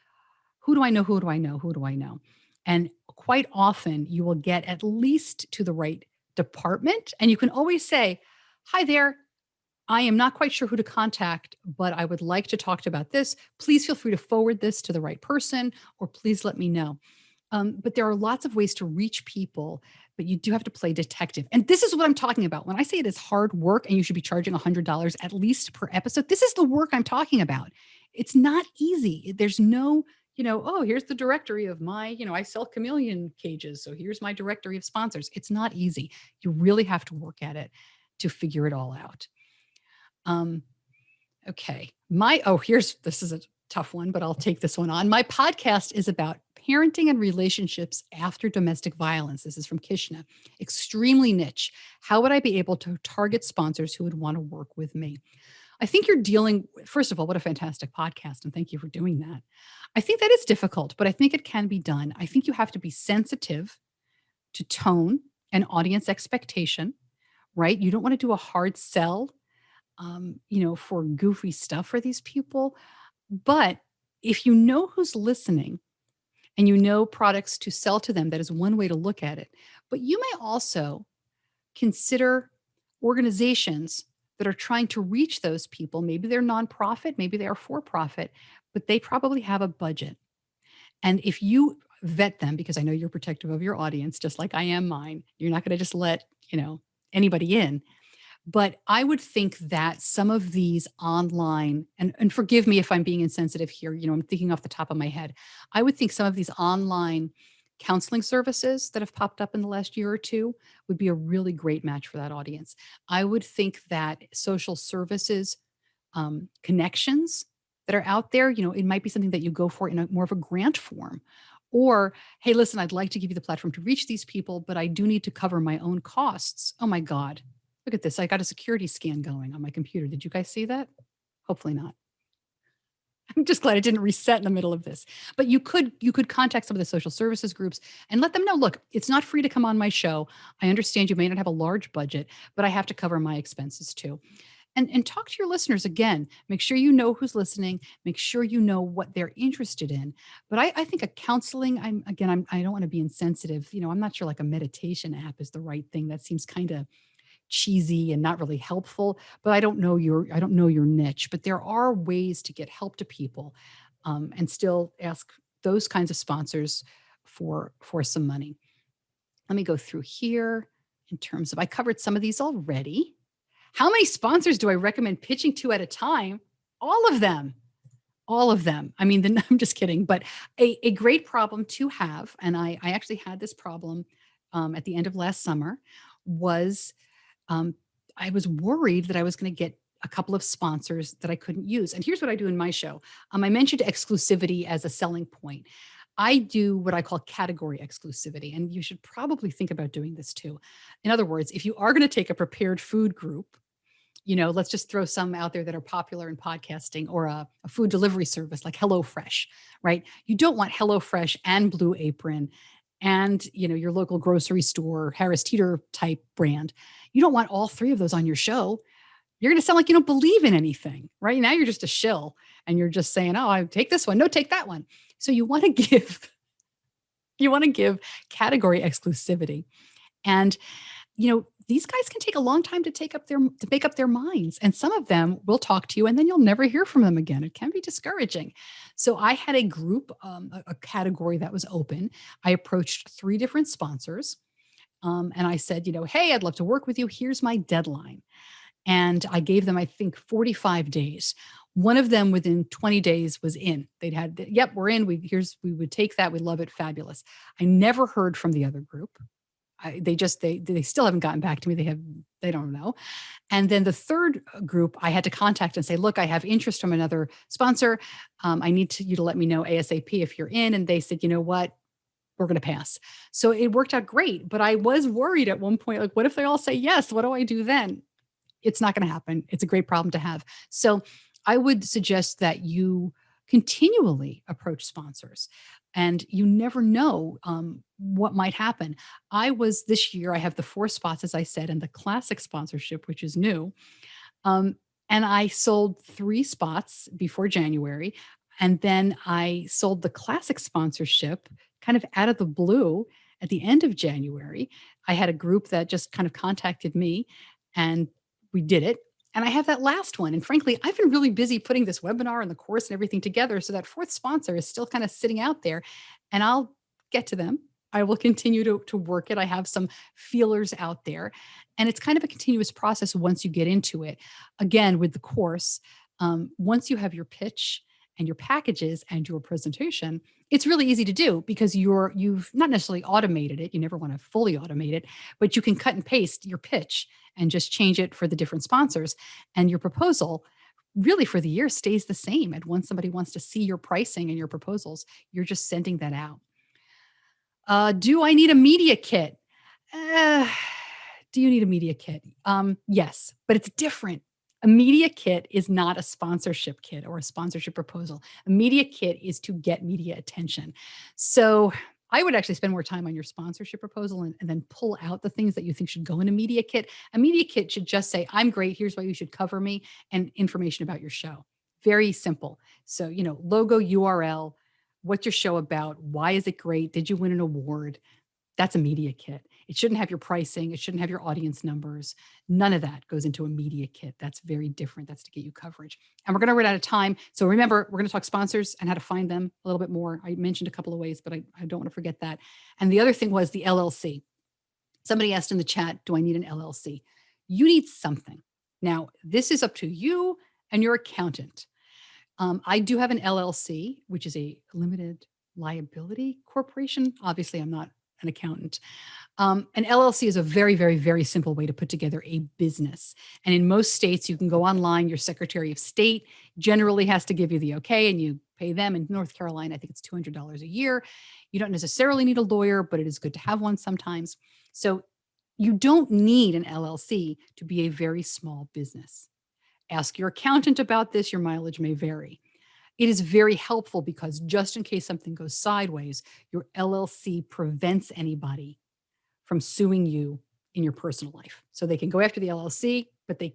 Speaker 1: who do I know? Who do I know? Who do I know? And quite often you will get at least to the right department. And you can always say, hi there. I am not quite sure who to contact, but I would like to talk about this. Please feel free to forward this to the right person, or please let me know. But there are lots of ways to reach people, but you do have to play detective. And this is what I'm talking about. When I say it is hard work and you should be charging $100 at least per episode, this is the work I'm talking about. It's not easy. There's no, oh, here's the directory of my, I sell chameleon cages. So here's my directory of sponsors. It's not easy. You really have to work at it to figure it all out. Okay. This is a tough one, but I'll take this one on. My podcast is about parenting and relationships after domestic violence. This is from Kishna. Extremely niche. How would I be able to target sponsors who would want to work with me? I think first of all, what a fantastic podcast. And thank you for doing that. I think that is difficult, but I think it can be done. I think you have to be sensitive to tone and audience expectation, right? You don't want to do a hard sell for goofy stuff for these people. But if you know who's listening and you know products to sell to them, that is one way to look at it. But you may also consider organizations that are trying to reach those people. Maybe they're nonprofit, maybe they are for-profit, but they probably have a budget. And if you vet them, because I know you're protective of your audience, just like I am mine, you're not going to just let, anybody in. But I would think that some of these online, and forgive me if I'm being insensitive here, I'm thinking off the top of my head. I would think some of these online counseling services that have popped up in the last year or two would be a really great match for that audience. I would think that social services connections that are out there, it might be something that you go for in more of a grant form. Or, hey, listen, I'd like to give you the platform to reach these people, but I do need to cover my own costs. Oh my God. Look at this. I got a security scan going on my computer. Did you guys see that? Hopefully not. I'm just glad it didn't reset in the middle of this. But you could contact some of the social services groups and let them know, look, it's not free to come on my show. I understand you may not have a large budget, but I have to cover my expenses too. And talk to your listeners again. Make sure you know who's listening. Make sure you know what they're interested in. But I think a counseling, I don't want to be insensitive. I'm not sure like a meditation app is the right thing. That seems kind of cheesy and not really helpful, but I don't know your niche, but there are ways to get help to people and still ask those kinds of sponsors for some money. Let me go through here in terms of, I covered some of these already. How many sponsors do I recommend pitching to at a time? All of them. I mean, I'm just kidding, but a great problem to have, and I actually had this problem at the end of last summer, was I was worried that I was going to get a couple of sponsors that I couldn't use. And here's what I do in my show. I mentioned exclusivity as a selling point. I do what I call category exclusivity, and you should probably think about doing this too. In other words, if you are going to take a prepared food group, let's just throw some out there that are popular in podcasting, or a food delivery service like HelloFresh, right? You don't want HelloFresh and Blue Apron and your local grocery store, Harris Teeter type brand. You don't want all three of those on your show. you're going to sound like you don't believe in anything. Right now, you're just a shill and you're just saying, oh, I take this one. No, take that one. So you want to give category exclusivity. And these guys can take a long time to make up their minds. And some of them will talk to you and then you'll never hear from them again. It can be discouraging. So I had a group, a category that was open. I approached 3 different sponsors. And I said, hey, I'd love to work with you. Here's my deadline. And I gave them, I think, 45 days. One of them within 20 days was in. They'd had, yep, we're in. We would take that. We love it. Fabulous. I never heard from the other group. They still haven't gotten back to me. They don't know. And then the third group I had to contact and say, look, I have interest from another sponsor. I need you to let me know ASAP if you're in. And they said, you know what? We're going to pass. So it worked out great. But I was worried at one point, like, what if they all say yes? What do I do then? It's not going to happen. It's a great problem to have. So I would suggest that you continually approach sponsors, and you never know what might happen. This year, I have the 4 spots, as I said, and the classic sponsorship, which is new. And I sold 3 spots before January. And then I sold the classic sponsorship kind of out of the blue at the end of January. I had a group that just kind of contacted me and we did it. And I have that last one. And frankly, I've been really busy putting this webinar and the course and everything together. So that 4th sponsor is still kind of sitting out there, and I'll get to them. I will continue to work it. I have some feelers out there, and it's kind of a continuous process once you get into it. Again, with the course, once you have your pitch and your packages and your presentation, it's really easy to do because you've not necessarily automated it. You never want to fully automate it, but you can cut and paste your pitch and just change it for the different sponsors. And your proposal really for the year stays the same. And once somebody wants to see your pricing and your proposals, you're just sending that out. Do I need a media kit? Do you need a media kit? Yes, but it's different. A media kit is not a sponsorship kit or a sponsorship proposal. A media kit is to get media attention. So I would actually spend more time on your sponsorship proposal and then pull out the things that you think should go in a media kit. A media kit should just say, I'm great, here's why you should cover me, and information about your show. Very simple. So, logo, URL, what's your show about? Why is it great? Did you win an award? That's a media kit. It shouldn't have your pricing. It shouldn't have your audience numbers. None of that goes into a media kit. That's very different. That's to get you coverage. And we're going to run out of time. So remember, we're going to talk sponsors and how to find them a little bit more. I mentioned a couple of ways, but I don't want to forget that. And the other thing was the LLC. Somebody asked in the chat, do I need an LLC? You need something. Now, this is up to you and your accountant. I do have an LLC, which is a limited liability corporation. Obviously, I'm not an accountant. An LLC is a very, very, very simple way to put together a business. And in most states, you can go online. Your Secretary of State generally has to give you the okay, and you pay them. In North Carolina, I think it's $200 a year. You don't necessarily need a lawyer, but it is good to have one sometimes. So you don't need an LLC to be a very small business. Ask your accountant about this. Your mileage may vary. It is very helpful because just in case something goes sideways, your LLC prevents anybody from suing you in your personal life. So they can go after the LLC, but they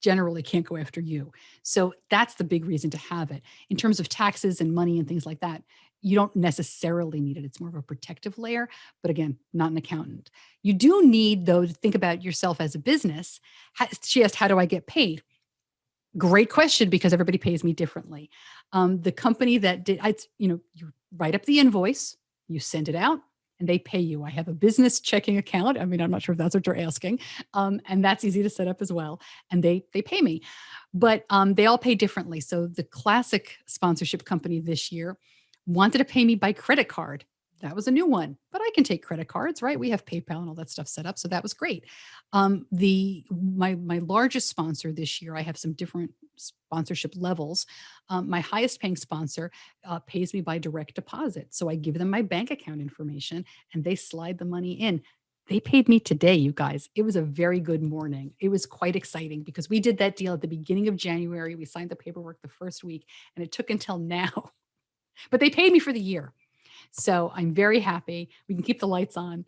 Speaker 1: generally can't go after you. So that's the big reason to have it. In terms of taxes and money and things like that, you don't necessarily need it. It's more of a protective layer, but again, not an accountant. You do need, though, to think about yourself as a business. She asked, how do I get paid? Great question, because everybody pays me differently. The company that did, you write up the invoice, you send it out, and they pay you. I have a business checking account. I mean, I'm not sure if that's what you're asking. And that's easy to set up as well. And they pay me. But they all pay differently. So the classic sponsorship company this year wanted to pay me by credit card. That was a new one, but I can take credit cards, right? We have PayPal and all that stuff set up. So that was great. My largest sponsor this year, I have some different sponsorship levels. My highest paying sponsor pays me by direct deposit. So I give them my bank account information and they slide the money in. They paid me today, you guys. It was a very good morning. It was quite exciting because we did that deal at the beginning of January. We signed the paperwork the first week and it took until now, but they paid me for the year. So I'm very happy. We can keep the lights on,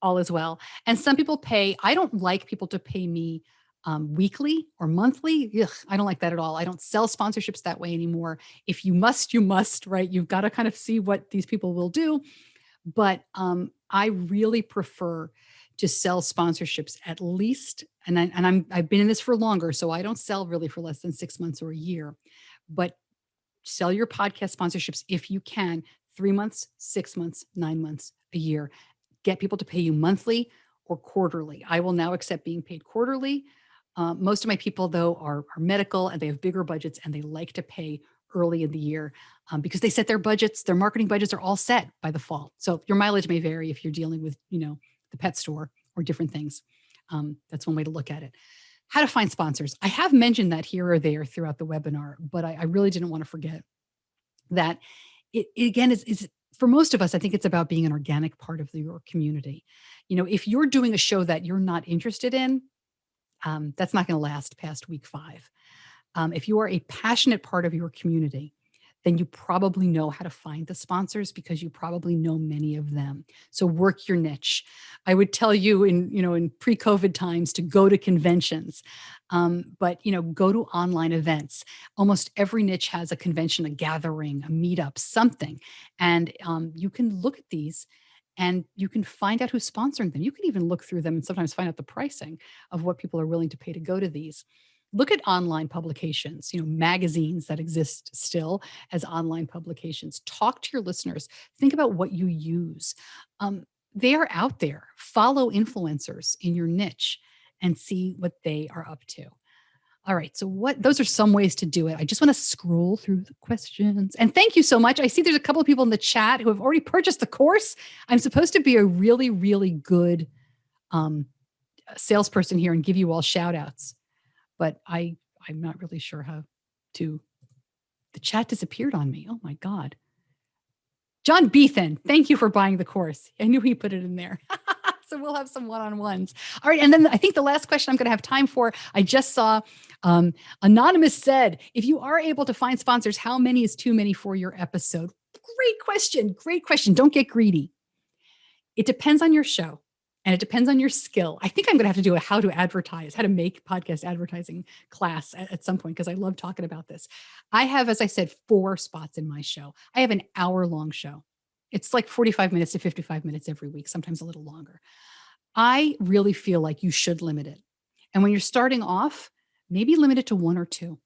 Speaker 1: all as well. And some people pay, I don't like people to pay me weekly or monthly. Ugh, I don't like that at all. I don't sell sponsorships that way anymore. If you must, you must, right? You've got to kind of see what these people will do. But I really prefer to sell sponsorships at least, I've been in this for longer, so I don't sell really for less than 6 months or a year. But sell your podcast sponsorships if you can, 3 months, 6 months, 9 months, a year. Get people to pay you monthly or quarterly. I will now accept being paid quarterly. Most of my people, though, are medical and they have bigger budgets and they like to pay early in the year because they set their budgets, their marketing budgets are all set by the fall. So your mileage may vary if you're dealing with, the pet store or different things. That's one way to look at it. How to find sponsors. I have mentioned that here or there throughout the webinar, but I really didn't want to forget that it again is for most of us, I think it's about being an organic part of your community. If you're doing a show that you're not interested in, that's not going to last past week 5. If you are a passionate part of your community, then you probably know how to find the sponsors because you probably know many of them. So work your niche. I would tell you in pre-COVID times to go to conventions, but go to online events. Almost every niche has a convention, a gathering, a meetup, something, and you can look at these. And you can find out who's sponsoring them. You can even look through them and sometimes find out the pricing of what people are willing to pay to go to these. Look at online publications, magazines that exist still as online publications. Talk to your listeners. Think about what you use. They are out there. Follow influencers in your niche and see what they are up to. All right. So those are some ways to do it. I just want to scroll through the questions. And thank you so much. I see there's a couple of people in the chat who have already purchased the course. I'm supposed to be a really, really good salesperson here and give you all shout outs. But I'm not really sure how to. The chat disappeared on me. Oh my God. John Beethan, thank you for buying the course. I knew he put it in there. So we'll have some one-on-ones. All right. And then I think the last question I'm going to have time for, I just saw Anonymous said, if you are able to find sponsors, how many is too many for your episode? Great question. Great question. Don't get greedy. It depends on your show. And it depends on your skill. I think I'm going to have to do a how to make podcast advertising class at some point, because I love talking about this. I have, as I said, 4 spots in my show. I have an hour-long show. It's like 45 minutes to 55 minutes every week, sometimes a little longer. I really feel like you should limit it. And when you're starting off, maybe limit it to 1 or 2,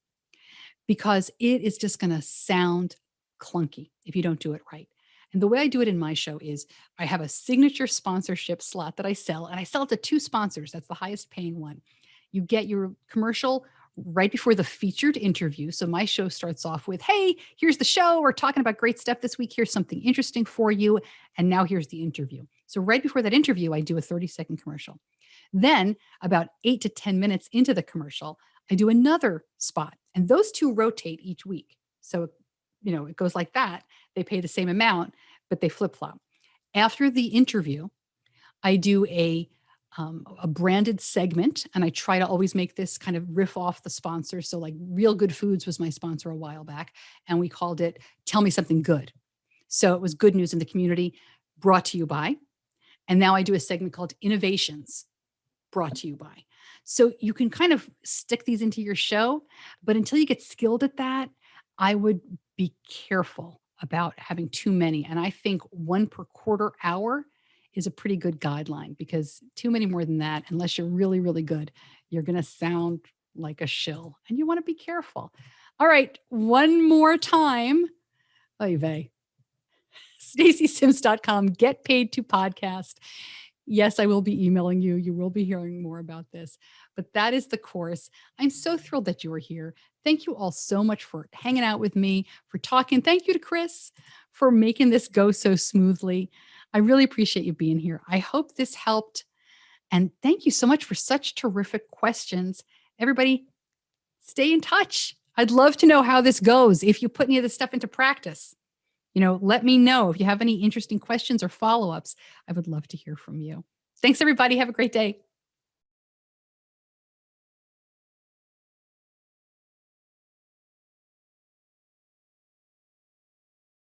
Speaker 1: because it is just going to sound clunky if you don't do it right. And the way I do it in my show is I have a signature sponsorship slot that I sell, and I sell it to 2 sponsors. That's the highest paying one. You get your commercial right before the featured interview. So my show starts off with, hey, here's the show. We're talking about great stuff this week. Here's something interesting for you. And now here's the interview. So right before that interview, I do a 30-second commercial. Then about 8 to 10 minutes into the commercial, I do another spot. And those 2 rotate each week. So, it goes like that. They pay the same amount, but they flip-flop. After the interview, I do a branded segment, and I try to always make this kind of riff off the sponsor. So like Real Good Foods was my sponsor a while back, and we called it Tell Me Something Good. So it was good news in the community, brought to you by. And now I do a segment called Innovations, brought to you by. So you can kind of stick these into your show, but until you get skilled at that, I would be careful about having too many. And I think 1 per quarter hour is a pretty good guideline, because too many more than that, unless you're really, really good, you're going to sound like a shill, and you want to be careful. All right. One more time. Oy vey. StaceySims.com, get paid to podcast. Yes, I will be emailing you. You will be hearing more about this, but that is the course. I'm so thrilled that you are here. Thank you all so much for hanging out with me, for talking. Thank you to Chris for making this go so smoothly. I really appreciate you being here. I hope this helped. And thank you so much for such terrific questions. Everybody, stay in touch. I'd love to know how this goes. If you put any of this stuff into practice, let me know. If you have any interesting questions or follow-ups, I would love to hear from you. Thanks, everybody. Have a great day.